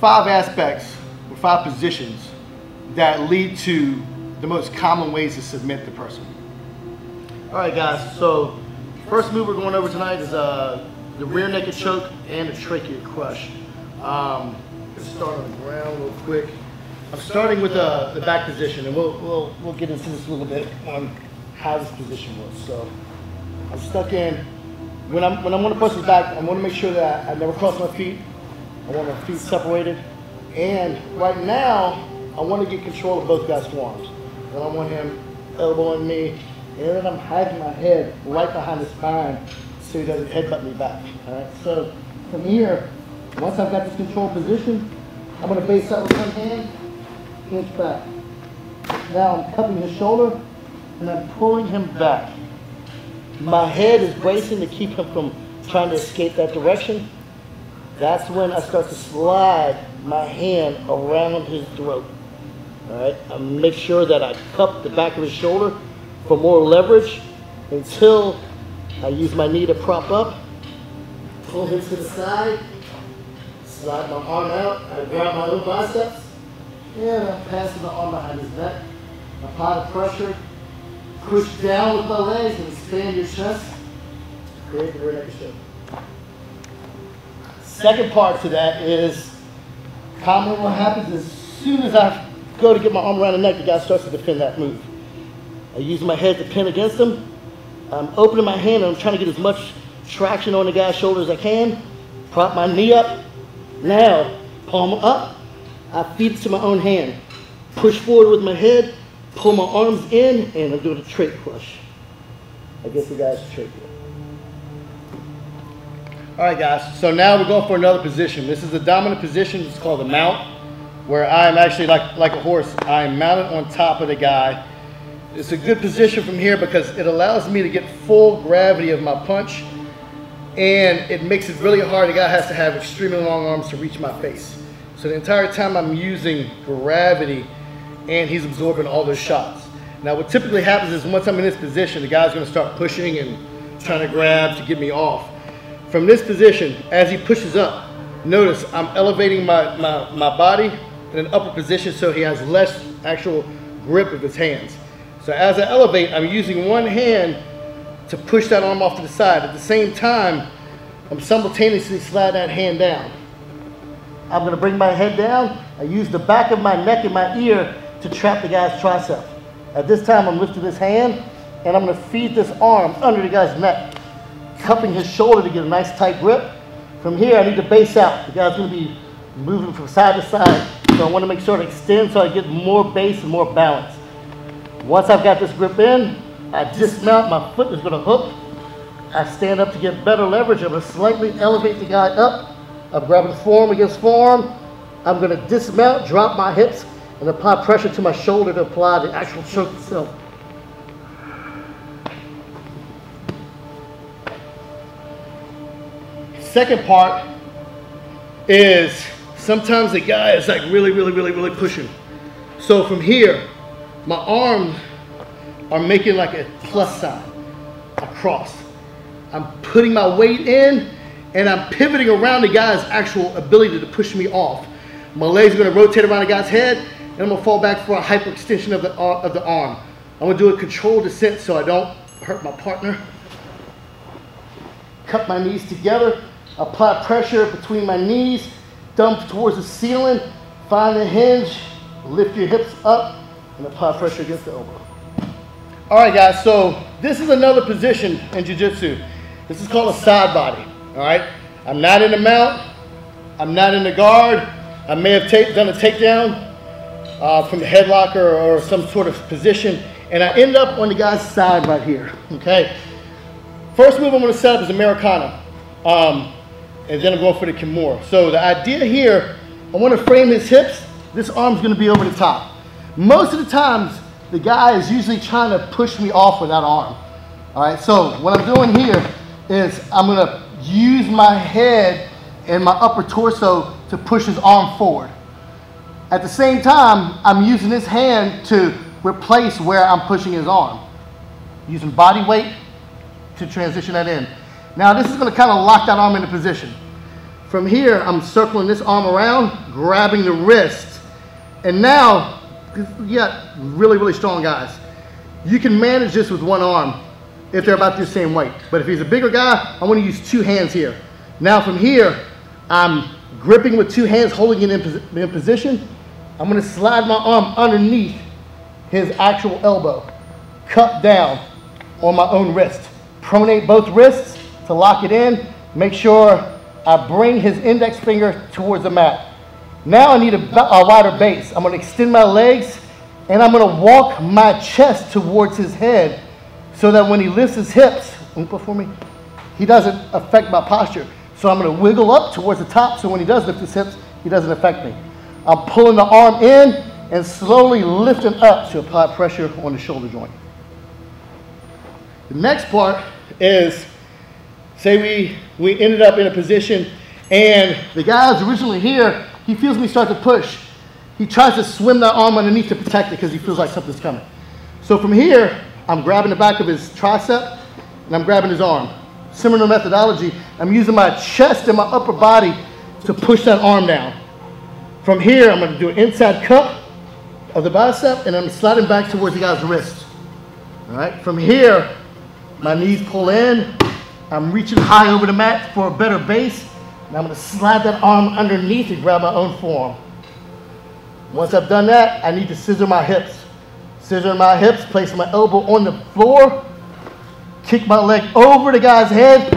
5 aspects or 5 positions that lead to the most common ways to submit the person. All right, guys, so first move we're going over tonight is the rear naked choke and the trachea crush. Let's start on the ground real quick. I'm starting with the back position, and we'll get into this a little bit on how this position works. So I'm stuck in. When I'm on the person's back, I want to make sure that I never cross my feet. I want my feet separated, and right now I want to get control of both guys' forearms. And I want him elbowing me, and then I'm hiding my head right behind his spine so he doesn't headbutt me back. All right. So from here, once I've got this control position, I'm going to base out with one hand, inch back. Now I'm cupping his shoulder, and I'm pulling him back. My head is bracing to keep him from trying to escape that direction. That's when I start to slide my hand around his throat. All right, I make sure that I cup the back of his shoulder for more leverage until I use my knee to prop up, pull him to the side, slide my arm out, I grab my own biceps, and I'm passing the arm behind his neck, apply the pressure, push down with my legs and expand your chest, create the rear naked choke. Second part to that is, commonly what happens is as soon as I go to get my arm around the neck, the guy starts to defend that move. I use my head to pin against him. I'm opening my hand and I'm trying to get as much traction on the guy's shoulder as I can. Prop my knee up. Now, palm up. I feed it to my own hand. Push forward with my head, pull my arms in, and I'm doing a trach crush against the guy's trachea. All right, guys, so now we're going for another position. This is the dominant position. It's called the mount, where I'm actually like a horse. I'm mounted on top of the guy. It's a good position from here because it allows me to get full gravity of my punch, and it makes it really hard. The guy has to have extremely long arms to reach my face. So the entire time I'm using gravity, and he's absorbing all those shots. Now what typically happens is once I'm in this position, the guy's gonna start pushing and trying to grab to get me off. From this position, as he pushes up, notice I'm elevating my body in an upper position so he has less actual grip of his hands. So as I elevate, I'm using one hand to push that arm off to the side. At the same time, I'm simultaneously sliding that hand down. I'm gonna bring my head down. I use the back of my neck and my ear to trap the guy's tricep. At this time, I'm lifting this hand and I'm gonna feed this arm under the guy's neck, cupping his shoulder to get a nice tight grip. From here, I need to base out. The guy's gonna be moving from side to side. So I wanna make sure to extend so I get more base and more balance. Once I've got this grip in, I dismount, my foot is gonna hook. I stand up to get better leverage. I'm gonna slightly elevate the guy up. I'm grabbing forearm against forearm. I'm gonna dismount, drop my hips, and apply pressure to my shoulder to apply the actual choke itself. Second part is sometimes the guy is like really pushing. So from here, my arms are making like a plus sign, a cross. I'm putting my weight in and I'm pivoting around the guy's actual ability to push me off. My legs are gonna rotate around the guy's head and I'm gonna fall back for a hyperextension of the arm. I'm gonna do a controlled descent so I don't hurt my partner. Cut my knees together, apply pressure between my knees, dump towards the ceiling, find the hinge, lift your hips up, and apply pressure against the elbow. All right, guys, so this is another position in Jiu-Jitsu. This is called a side body, all right? I'm not in the mount, I'm not in the guard. I may have done a takedown from the headlock or some sort of position, and I end up on the guy's side right here, okay? First move I'm gonna set up is Americana, and then I'm going for the Kimura. So the idea here, I wanna frame his hips. This arm's gonna be over the top. Most of the times, the guy is usually trying to push me off with that arm. All right, so what I'm doing here is I'm gonna use my head and my upper torso to push his arm forward. At the same time, I'm using this hand to replace where I'm pushing his arm. Using body weight to transition that in. Now this is gonna kind of lock that arm into position. From here, I'm circling this arm around, grabbing the wrist. And now, you got really, really strong guys. You can manage this with one arm if they're about the same weight. But if he's a bigger guy, I want to use two hands here. Now from here, I'm gripping with two hands, holding it in position. I'm going to slide my arm underneath his actual elbow, cup down on my own wrist. Pronate both wrists to lock it in. Make sure I bring his index finger towards the mat. Now I need a wider base. I'm going to extend my legs and I'm going to walk my chest towards his head so that when he lifts his hips, before me, he doesn't affect my posture. So I'm going to wiggle up towards the top so when he does lift his hips, he doesn't affect me. I'm pulling the arm in and slowly lifting up to apply pressure on the shoulder joint. The next part is, say we ended up in a position and the guy's originally here, he feels me start to push. He tries to swim that arm underneath to protect it because he feels like something's coming. So from here, I'm grabbing the back of his tricep and I'm grabbing his arm. Similar methodology, I'm using my chest and my upper body to push that arm down. From here, I'm going to do an inside cup of the bicep and I'm sliding back towards the guy's wrist. All right, from here, my knees pull in. I'm reaching high over the mat for a better base. And I'm going to slide that arm underneath and grab my own forearm. Once I've done that, I need to scissor my hips. Scissor my hips, place my elbow on the floor, kick my leg over the guy's head.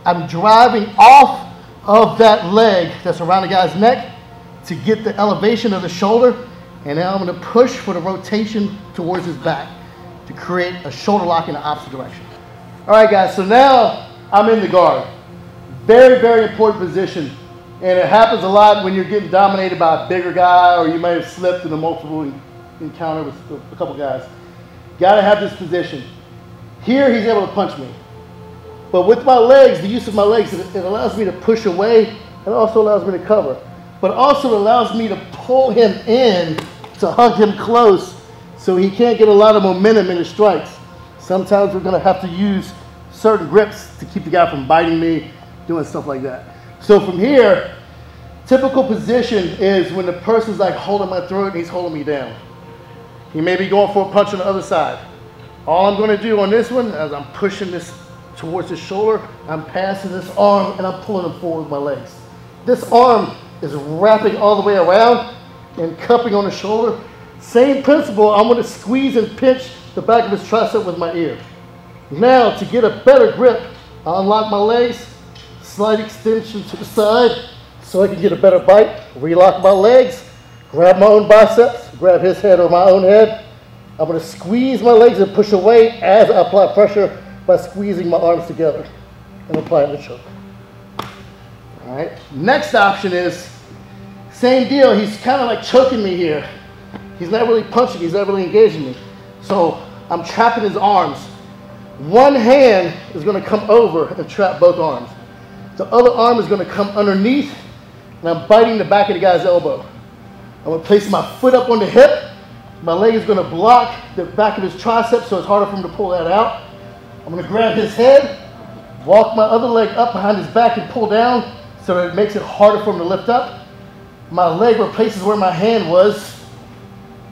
I'm driving off of that leg that's around the guy's neck to get the elevation of the shoulder. And now I'm going to push for the rotation towards his back to create a shoulder lock in the opposite direction. All right, guys, so now I'm in the guard. Very, very important position. And it happens a lot when you're getting dominated by a bigger guy or you may have slipped in a multiple encounter with a couple guys. Got to have this position. Here, he's able to punch me. But with my legs, the use of my legs, it allows me to push away and also allows me to cover. But also allows me to pull him in to hug him close so he can't get a lot of momentum in his strikes. Sometimes we're going to have to use certain grips to keep the guy from biting me, doing stuff like that. So from here, typical position is when the person's like holding my throat and he's holding me down. He may be going for a punch on the other side. All I'm going to do on this one, as I'm pushing this towards his shoulder, I'm passing this arm and I'm pulling him forward with my legs. This arm is wrapping all the way around and cupping on the shoulder. Same principle, I'm going to squeeze and pinch the back of his tricep with my ear. Now, to get a better grip, I unlock my legs, slight extension to the side so I can get a better bite, relock my legs, grab my own biceps, grab his head or my own head. I'm going to squeeze my legs and push away as I apply pressure by squeezing my arms together and applying the choke. All right, next option is, same deal, he's kind of like choking me here. He's not really punching, he's not really engaging me. So I'm trapping his arms. One hand is going to come over and trap both arms. The other arm is going to come underneath, and I'm biting the back of the guy's elbow. I'm going to place my foot up on the hip. My leg is going to block the back of his tricep, so it's harder for him to pull that out. I'm going to grab his head, walk my other leg up behind his back and pull down so that it makes it harder for him to lift up. My leg replaces where my hand was.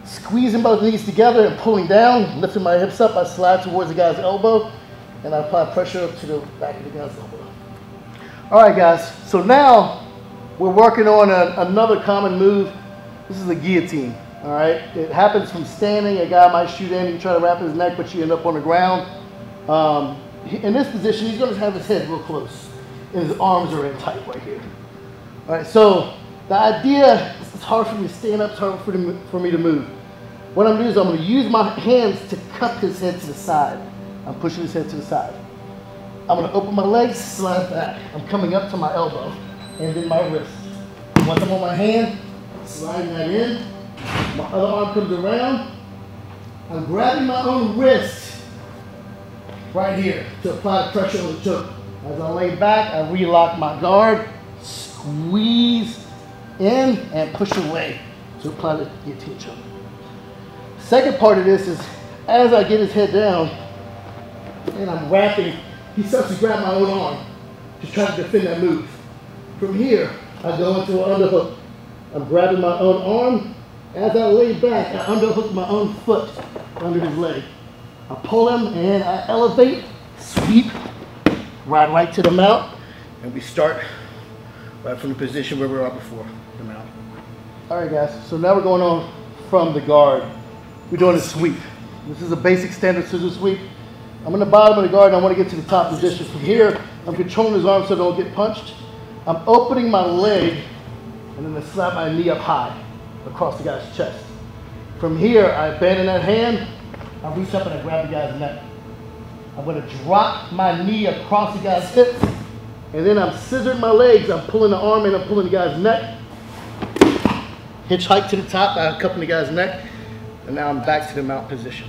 Squeezing both knees together and pulling down, lifting my hips up, I slide towards the guy's elbow, and I apply pressure up to the back of the guy's elbow. All right, guys, so now we're working on another common move. This is a guillotine, all right? It happens from standing. A guy might shoot in, you try to wrap his neck, but you end up on the ground. In this position, he's going to have his head real close, and his arms are in tight right here. All right, so the idea is it's hard for me to stand up, it's hard for me to move. What I'm going to do is I'm going to use my hands to cup his head to the side. I'm pushing his head to the side. I'm going to open my legs, slide back. I'm coming up to my elbow and then my wrist. Once I'm on my hand, sliding that in. My other arm comes around. I'm grabbing my own wrist right here to apply the pressure on the choke. As I lay back, I relock my guard, squeeze in and push away to apply the guillotine choke. Second part of this is, as I get his head down and I'm wrapping, he starts to grab my own arm to try to defend that move. From here, I go into an underhook. I'm grabbing my own arm. As I lay back, I underhook my own foot under his leg. I pull him and I elevate, sweep, ride right to the mount, and we start right from the position where we were before the mount. All right, guys, so now we're going on from the guard. We're doing a sweep. This is a basic standard scissor sweep. I'm in the bottom of the guard and I want to get to the top position. From here, I'm controlling his arm so I don't get punched. I'm opening my leg and then I slap my knee up high across the guy's chest. From here, I abandon that hand, I reach up and I grab the guy's neck. I'm going to drop my knee across the guy's hips, and then I'm scissoring my legs. I'm pulling the arm in, I'm pulling the guy's neck. Hitchhike to the top, I cup the guy's neck, and now I'm back to the mount position.